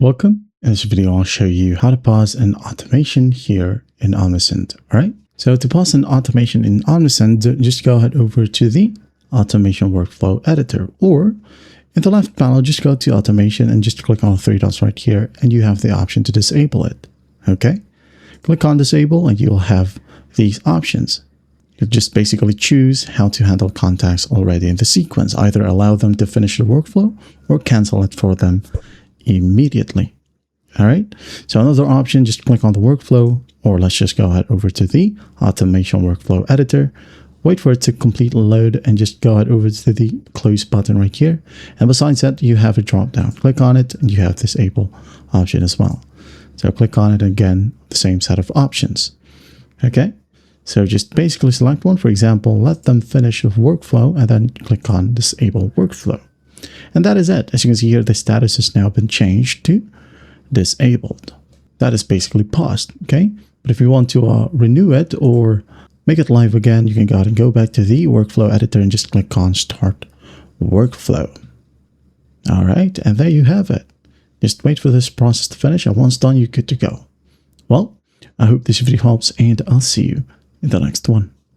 Welcome. In this video, I'll show you how to pause an automation here in Omnisend. All right. So to pause an automation in Omnisend, just go ahead over to the automation workflow editor, or in the left panel, just go to automation and just click on the three dots right here. And you have the option to disable it. Okay. Click on disable and you'll have these options. You just basically choose how to handle contacts already in the sequence, either allow them to finish the workflow or cancel it for them immediately. All right. So another option, just click on the workflow, or let's just go ahead over to the automation workflow editor, wait for it to complete load and just go ahead over to the close button right here. And besides that, you have a drop down, click on it and you have disable option as well. So click on it again, the same set of options. Okay. So just basically select one, for example, let them finish the workflow and then click on disable workflow. And that is it. As you can see here, the status has now been changed to disabled. That is basically paused. Okay. But if you want to renew it or make it live again, you can go ahead and go back to the workflow editor and just click on start workflow. All right. And there you have it. Just wait for this process to finish. And once done, you're good to go. Well, I hope this video helps and I'll see you in the next one.